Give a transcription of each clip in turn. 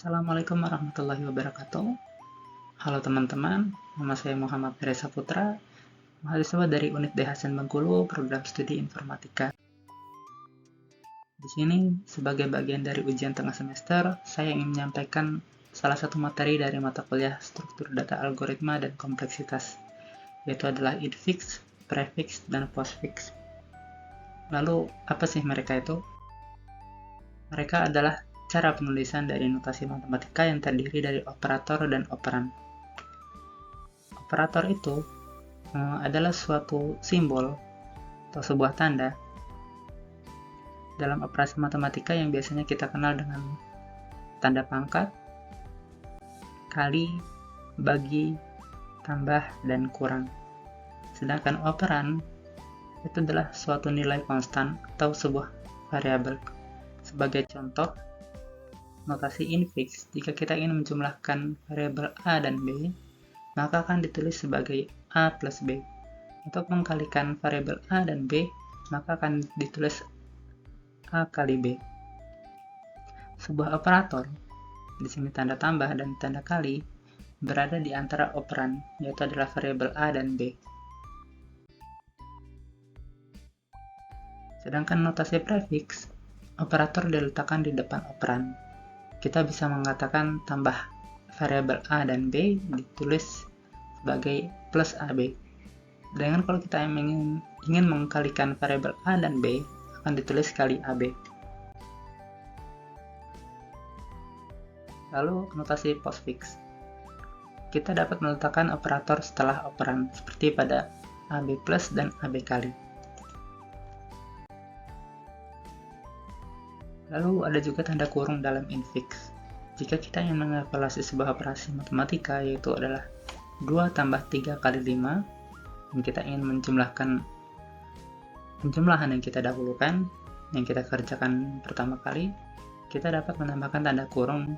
Assalamualaikum warahmatullahi wabarakatuh. Halo teman-teman, nama saya Muhammad Reza Putra, mahasiswa dari Unit D Hasan Bengkulu, Program Studi Informatika. Di sini, sebagai bagian dari ujian tengah semester, saya ingin menyampaikan salah satu materi dari mata kuliah struktur data algoritma dan kompleksitas, yaitu adalah infix, prefix, dan postfix. Lalu, apa sih mereka itu? Mereka adalah cara penulisan dari notasi matematika yang terdiri dari operator dan operan. Operator itu adalah suatu simbol atau sebuah tanda dalam operasi matematika yang biasanya kita kenal dengan tanda pangkat, kali, bagi, tambah, dan kurang. Sedangkan operan itu adalah suatu nilai konstan atau sebuah variabel. Sebagai contoh, notasi infix, jika kita ingin menjumlahkan variabel A dan B, maka akan ditulis sebagai A plus B. Untuk mengkalikan variabel A dan B, maka akan ditulis A kali B. Sebuah operator, di sini tanda tambah dan tanda kali, berada di antara operan, yaitu adalah variabel A dan B. Sedangkan notasi prefix, operator diletakkan di depan operan. Kita bisa mengatakan tambah variabel A dan B ditulis sebagai plus AB. Dengan kalau kita ingin mengkalikan variabel A dan B, akan ditulis kali AB. Lalu notasi postfix. Kita dapat meletakkan operator setelah operan, seperti pada AB plus dan AB kali. Lalu ada juga tanda kurung dalam infix. Jika kita ingin mengevaluasi sebuah operasi matematika, yaitu adalah 2 tambah 3 kali 5, dan kita ingin menjumlahkan penjumlahan yang kita dahulukan, yang kita kerjakan pertama kali, kita dapat menambahkan tanda kurung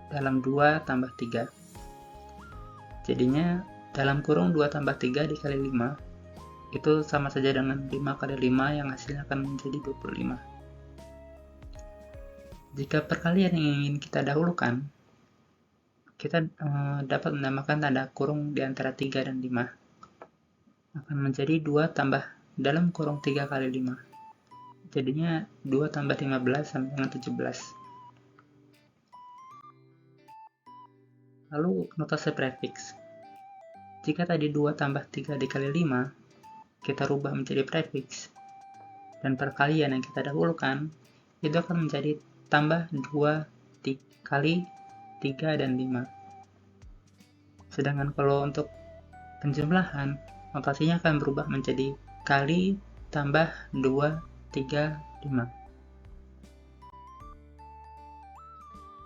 dalam 2 tambah 3. Jadinya dalam kurung 2 tambah 3 dikali 5, itu sama saja dengan 5 kali 5 yang hasilnya akan menjadi 25. Jika perkalian yang ingin kita dahulukan, kita dapat menambahkan tanda kurung di antara 3 dan 5. Akan menjadi 2 tambah dalam kurung 3 kali 5. Jadinya 2 tambah 15 sama dengan 17. Lalu notasi prefix. Jika tadi 2 tambah 3 dikali 5, kita rubah menjadi prefix, dan perkalian yang kita dahulukan, itu akan menjadi tambah 2 kali 3 dan 5. Sedangkan kalau untuk penjumlahan, notasinya akan berubah menjadi kali tambah 2, 3, 5.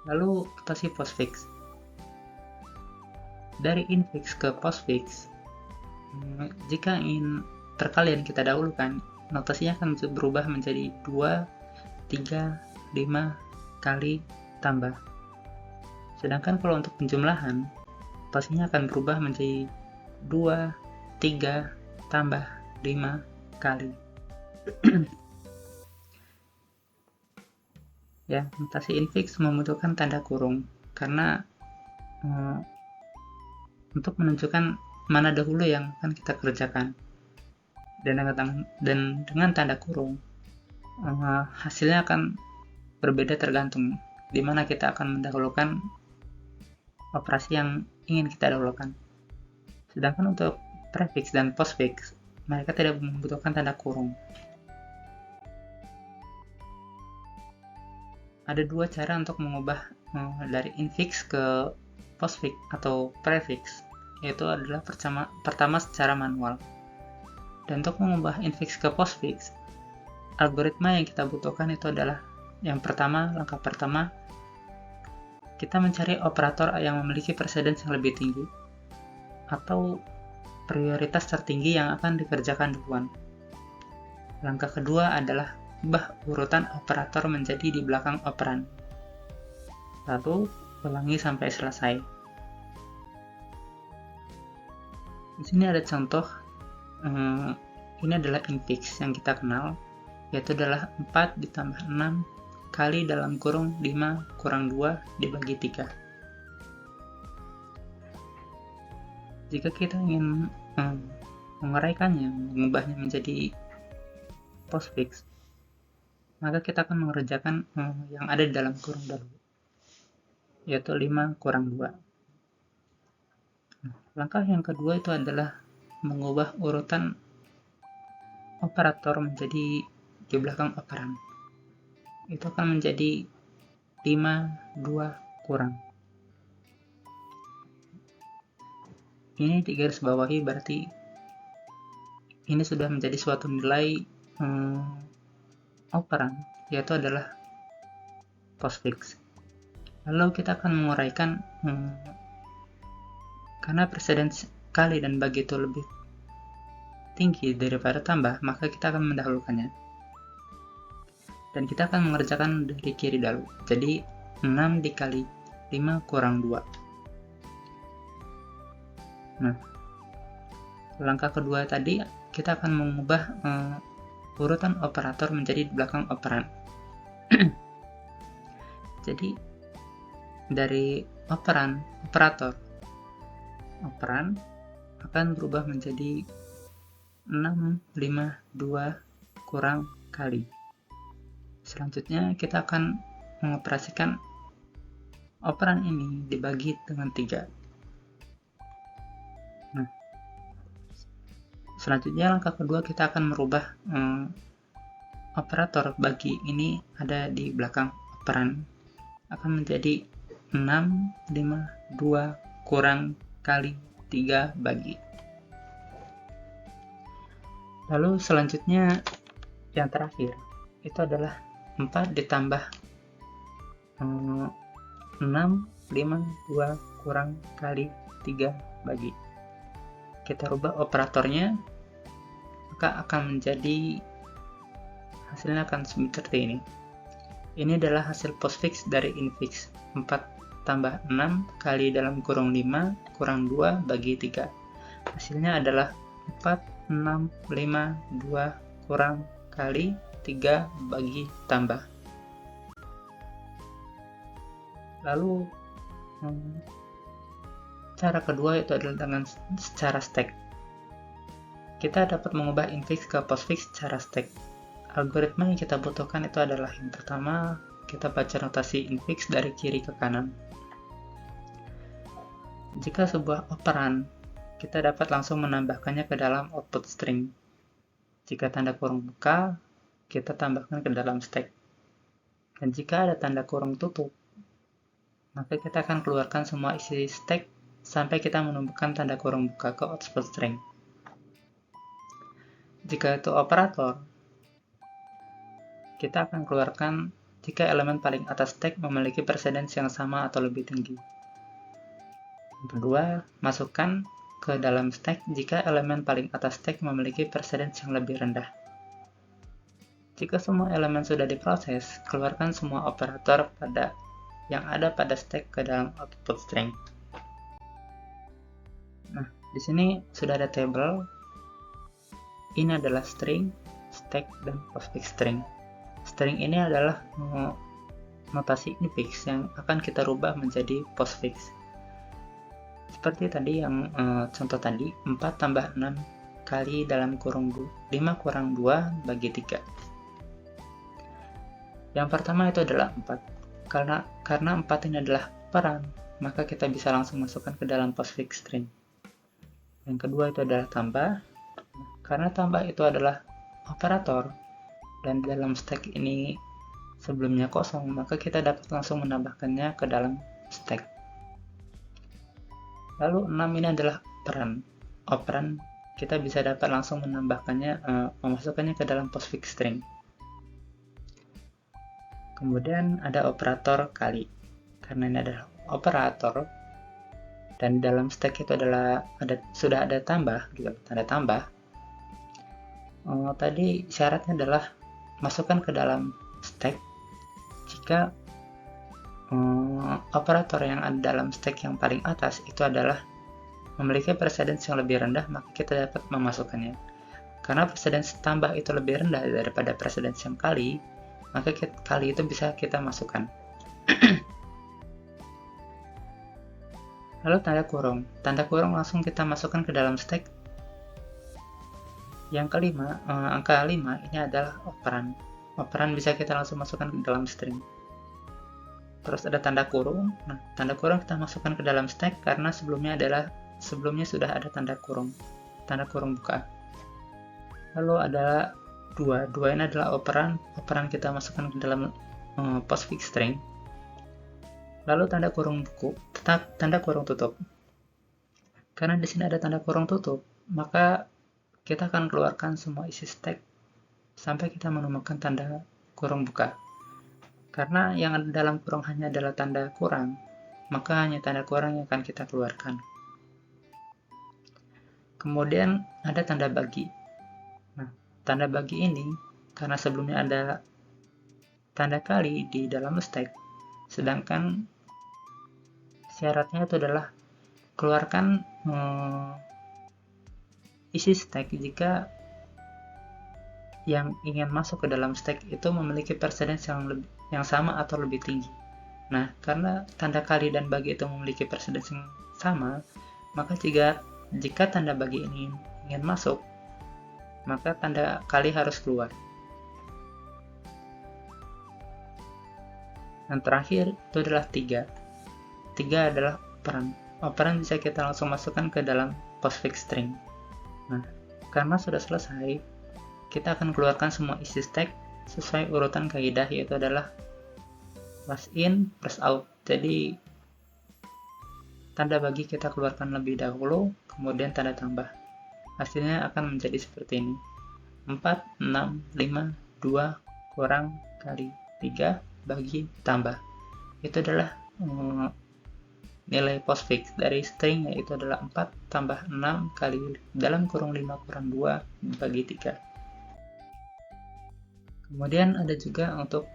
Lalu notasi postfix. Dari infix ke postfix, jika ingin perkalian kita dahulukan, notasinya akan berubah menjadi 2, 3, 5 kali tambah. Sedangkan kalau untuk penjumlahan, notasinya akan berubah menjadi 2, 3 tambah 5 kali. Ya, notasi infix membutuhkan tanda kurung karena untuk menunjukkan mana dahulu yang akan kita kerjakan. Dan dengan tanda kurung, hasilnya akan berbeda tergantung di mana kita akan mendahulukan operasi yang ingin kita dahulukan. Sedangkan untuk prefix dan postfix, mereka tidak membutuhkan tanda kurung. Ada dua cara untuk mengubah dari infix ke postfix atau prefix, yaitu adalah pertama secara manual. Dan untuk mengubah infix ke postfix, algoritma yang kita butuhkan itu adalah langkah pertama, kita mencari operator yang memiliki presence yang lebih tinggi atau prioritas tertinggi yang akan dikerjakan duluan. Langkah kedua adalah ubah urutan operator menjadi di belakang operan. Lalu ulangi sampai selesai. Di sini ada contoh, ini adalah infix yang kita kenal, yaitu adalah 4 ditambah 6 kali dalam kurung 5 kurang 2 dibagi 3. Jika kita ingin menguraikannya, mengubahnya menjadi postfix, maka kita akan mengerjakan yang ada di dalam kurung dahulu, yaitu 5 kurang 2. Langkah yang kedua itu adalah mengubah urutan operator menjadi di belakang operan. Itu akan menjadi 5, 2, kurang. Ini digaris bawahi, berarti ini sudah menjadi suatu nilai operan, yaitu adalah postfix. Lalu kita akan menguraikan karena preseden kali dan bagi itu lebih tinggi daripada tambah, maka kita akan mendahulukannya. Dan kita akan mengerjakan dari kiri dahulu. Jadi 6 dikali 5 kurang 2. Nah, langkah kedua tadi kita akan mengubah urutan operator menjadi di belakang operan. Jadi dari operator akan berubah menjadi 6, 5, 2 kurang kali. Selanjutnya kita akan mengoperasikan operan ini dibagi dengan 3. Nah, selanjutnya langkah kedua kita akan merubah operator bagi ini ada di belakang operan, akan menjadi 6, 5, 2 kurang kali 3 bagi. Lalu selanjutnya yang terakhir itu adalah 4 ditambah 6, 5, 2 kurang kali 3 bagi. Kita rubah operatornya, maka akan menjadi hasilnya akan seperti ini. Ini adalah hasil postfix dari infix. 4 tambah 6 kali dalam kurung 5 kurang 2 bagi 3. Hasilnya adalah 4, 6, 5, 2 kurang kali 3 bagi tambah. Lalu cara kedua itu adalah dengan secara stack. Kita dapat mengubah infix ke postfix secara stack. Algoritma yang kita butuhkan itu adalah yang pertama, kita baca notasi infix dari kiri ke kanan. Jika sebuah operan, kita dapat langsung menambahkannya ke dalam output string. Jika tanda kurung buka, kita tambahkan ke dalam stack. Dan jika ada tanda kurung tutup, maka kita akan keluarkan semua isi stack sampai kita menemukan tanda kurung buka ke output string. Jika itu operator, kita akan keluarkan jika elemen paling atas stack memiliki preseden yang sama atau lebih tinggi. Yang kedua, masukkan ke dalam stack jika elemen paling atas stack memiliki preseden yang lebih rendah. Jika semua elemen sudah diproses, keluarkan semua operator yang ada pada stack ke dalam output string. Nah, di sini sudah ada table. Ini adalah string, stack, dan postfix string. String ini adalah notasi infix yang akan kita rubah menjadi postfix. Seperti tadi yang contoh tadi, 4 tambah 6 kali dalam kurung 5 kurang 2 bagi 3. Yang pertama itu adalah 4. Karena 4 ini adalah operan, maka kita bisa langsung masukkan ke dalam postfix string. Yang kedua itu adalah tambah. Karena tambah itu adalah operator, dan dalam stack ini sebelumnya kosong, maka kita dapat langsung menambahkannya ke dalam stack. Lalu 6 ini adalah operan kita bisa dapat langsung menambahkannya, memasukkannya ke dalam postfix string. Kemudian ada operator kali, karena ini adalah operator dan dalam stack itu sudah ada tambah, gitu, tanda tambah. Tadi syaratnya adalah masukkan ke dalam stack jika operator yang ada dalam stack yang paling atas itu adalah memiliki preseden yang lebih rendah, maka kita dapat memasukkannya. Karena preseden tambah itu lebih rendah daripada preseden yang kali, maka kali itu bisa kita masukkan. Lalu tanda kurung langsung kita masukkan ke dalam stack. Yang kelima, angka 5 ini adalah operan bisa kita langsung masukkan ke dalam string. Terus ada tanda kurung. Nah, tanda kurung kita masukkan ke dalam stack karena sebelumnya sudah ada tanda kurung buka. Lalu ada dua ini adalah operan kita masukkan ke dalam postfix string. Lalu tanda kurung tutup. Karena di sini ada tanda kurung tutup, maka kita akan keluarkan semua isi stack sampai kita menemukan tanda kurung buka. Karena yang ada dalam kurung hanya adalah tanda kurang, maka hanya tanda kurang yang akan kita keluarkan. Kemudian ada tanda bagi. Nah, tanda bagi ini karena sebelumnya ada tanda kali di dalam stack, sedangkan syaratnya itu adalah keluarkan isi stack jika yang ingin masuk ke dalam stack itu memiliki presence yang sama atau lebih tinggi. Nah, karena tanda kali dan bagi itu memiliki presence yang sama, maka jika tanda bagi ini ingin masuk, maka tanda kali harus keluar. Yang terakhir itu adalah 3. 3 adalah operan bisa kita langsung masukkan ke dalam postfix string. Nah, karena sudah selesai, kita akan keluarkan semua isi stack sesuai urutan kaidah, yaitu adalah plus in plus out. Jadi tanda bagi kita keluarkan lebih dahulu, kemudian tanda tambah. Hasilnya akan menjadi seperti ini: 4, 6, 5, 2 kurang kali 3 bagi tambah. Itu adalah nilai postfix dari string, yaitu adalah 4 tambah 6 kali dalam kurung 5 kurang 2 bagi 3. Kemudian ada juga untuk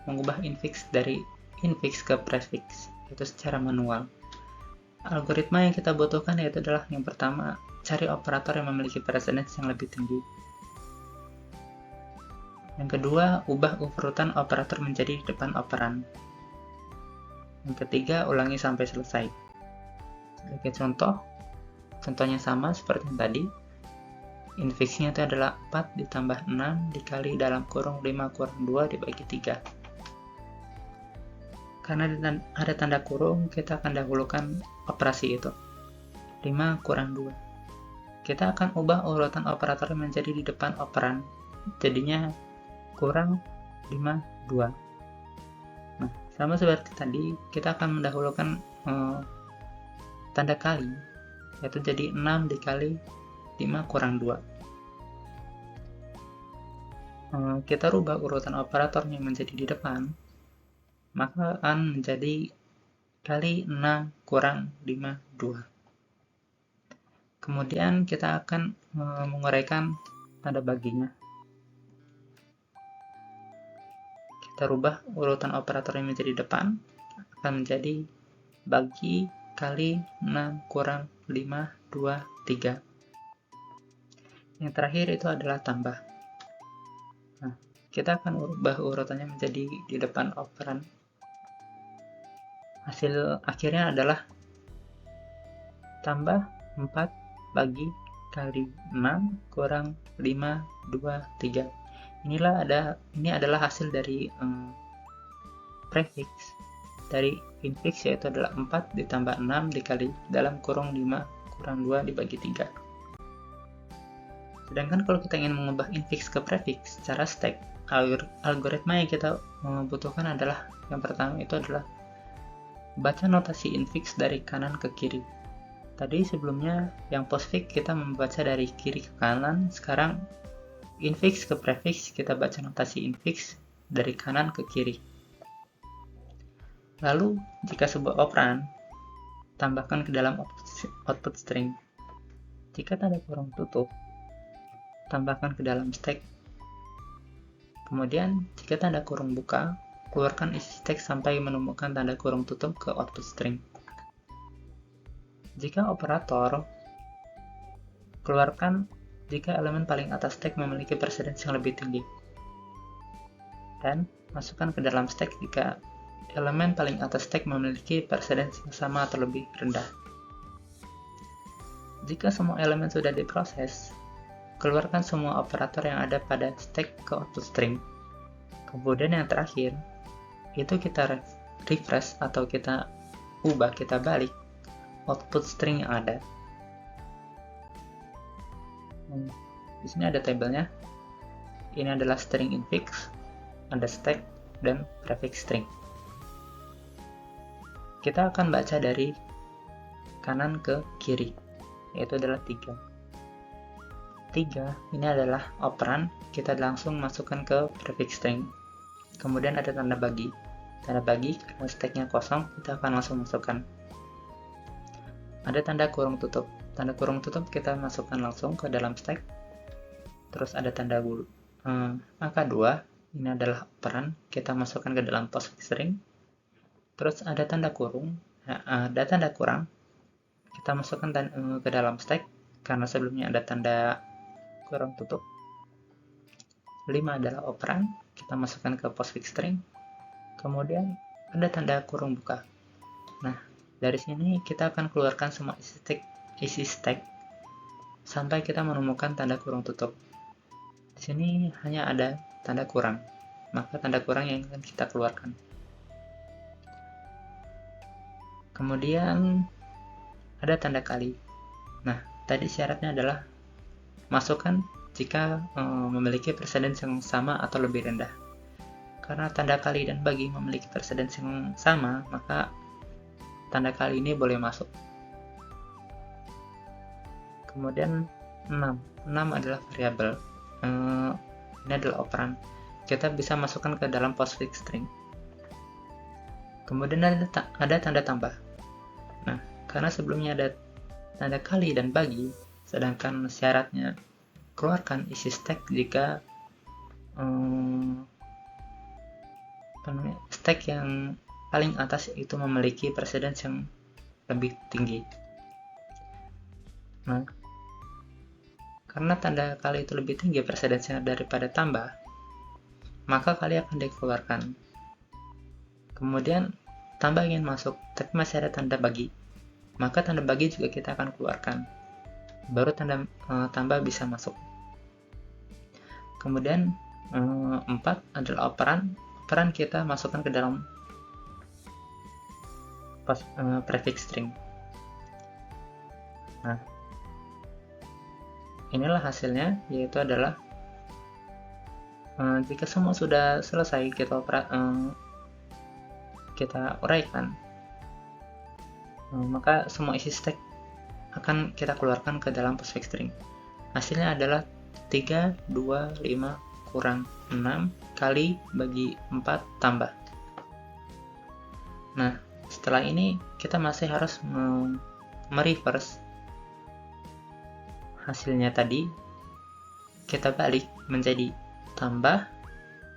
mengubah infix dari infix ke prefix, yaitu secara manual. Algoritma yang kita butuhkan yaitu adalah yang pertama, cari operator yang memiliki presence yang lebih tinggi. Yang kedua, ubah urutan operator menjadi depan operan. Yang ketiga, ulangi sampai selesai. Sebagai contohnya sama seperti yang tadi. Infixnya itu adalah 4 ditambah 6 dikali dalam kurung 5 kurang 2 dibagi 3. Karena ada tanda kurung, kita akan dahulukan operasi itu. 5 kurang 2. Kita akan ubah urutan operator menjadi di depan operan. Jadinya kurang 5, 2. Nah, sama seperti tadi, kita akan mendahulukan tanda kali, yaitu jadi 6 dikali 5 kurang 2. Kita rubah urutan operatornya menjadi di depan, maka akan menjadi kali 6 kurang 5, 2. Kemudian kita akan menguraikan tanda baginya. Kita rubah urutan operator yang menjadi depan, akan menjadi bagi kali 6 kurang 5, 2, 3. Yang terakhir itu adalah tambah. Nah, kita akan ubah urutannya menjadi di depan operan. Hasil akhirnya adalah tambah 4 bagi kali 6 kurang 5, 2, 3. Ini adalah hasil dari prefix dari infix, yaitu adalah 4 ditambah 6 dikali dalam kurung 5 kurang 2 dibagi 3. Sedangkan kalau kita ingin mengubah infix ke prefix secara stack, algoritma yang kita butuhkan adalah yang pertama itu adalah baca notasi infix dari kanan ke kiri. Tadi sebelumnya yang postfix kita membaca dari kiri ke kanan, sekarang infix ke prefix kita baca notasi infix dari kanan ke kiri. Lalu jika sebuah operan, tambahkan ke dalam output string. Jika tanda kurung tutup, tambahkan ke dalam stack. Kemudian jika tanda kurung buka, keluarkan isi stack sampai menemukan tanda kurung tutup ke output string. Jika operator, keluarkan jika elemen paling atas stack memiliki presence yang lebih tinggi. dan masukkan ke dalam stack jika elemen paling atas stack memiliki presence yang sama atau lebih rendah. Jika semua elemen sudah diproses, keluarkan semua operator yang ada pada stack ke output string. Kemudian yang terakhir, itu kita refresh atau kita ubah, kita balik output string yang ada. Di sini ada tabelnya. Ini adalah string infix, ada stack, dan prefix string. Kita akan baca dari kanan ke kiri, yaitu adalah 3. 3 ini adalah operan, kita langsung masukkan ke prefix string. Kemudian ada tanda bagi. Tanda bagi, karena stacknya kosong, kita akan langsung masukkan. Ada tanda kurung tutup. Tanda kurung tutup kita masukkan langsung ke dalam stack. Terus ada tanda angka 2, ini adalah operan, kita masukkan ke dalam postfix string. Terus ada tanda kurung, ada tanda kurang, kita masukkan ke dalam stack, karena sebelumnya ada tanda kurung tutup. 5 adalah operan, kita masukkan ke postfix string. Kemudian ada tanda kurung buka. Nah, dari sini kita akan keluarkan semua isi stack sampai kita menemukan tanda kurung tutup. Di sini hanya ada tanda kurang, maka tanda kurang yang akan kita keluarkan. Kemudian ada tanda kali. Nah, tadi syaratnya adalah masukkan jika memiliki presence yang sama atau lebih rendah. Karena tanda kali dan bagi memiliki presence yang sama, maka tanda kali ini boleh masuk. Kemudian 6 adalah variabel. Ini adalah operan. Kita bisa masukkan ke dalam postfix string. Kemudian ada tanda tambah. Nah, karena sebelumnya ada tanda kali dan bagi, sedangkan syaratnya keluarkan isi stack jika stack yang paling atas itu memiliki presence yang lebih tinggi. Nah, karena tanda kali itu lebih tinggi presence-nya daripada tambah, maka kali akan dikeluarkan. Kemudian tambah ingin masuk, tapi masih ada tanda bagi, maka tanda bagi juga kita akan keluarkan. Baru tanda tambah bisa masuk. Kemudian 4 adalah operan. Operan kita masukkan ke dalam prefix string. Nah, inilah hasilnya, yaitu adalah jika semua sudah selesai kita uraikan, maka semua isi stack akan kita keluarkan ke dalam postfix string. Hasilnya adalah 3, 2, 5 kurang 6 kali bagi 4 tambah. Nah, setelah ini kita masih harus mereverse hasilnya tadi, kita balik menjadi tambah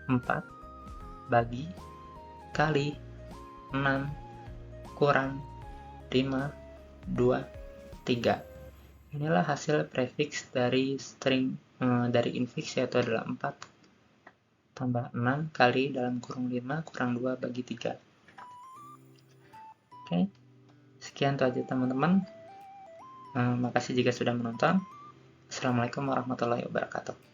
4 bagi kali 6 kurang 5, 2, 3. Inilah hasil prefix dari string dari infix, yaitu adalah 4 tambah 6 kali dalam kurung 5 kurang 2 bagi 3. Oke, sekian itu aja teman-teman. Makasih jika sudah menonton. Assalamualaikum warahmatullahi wabarakatuh.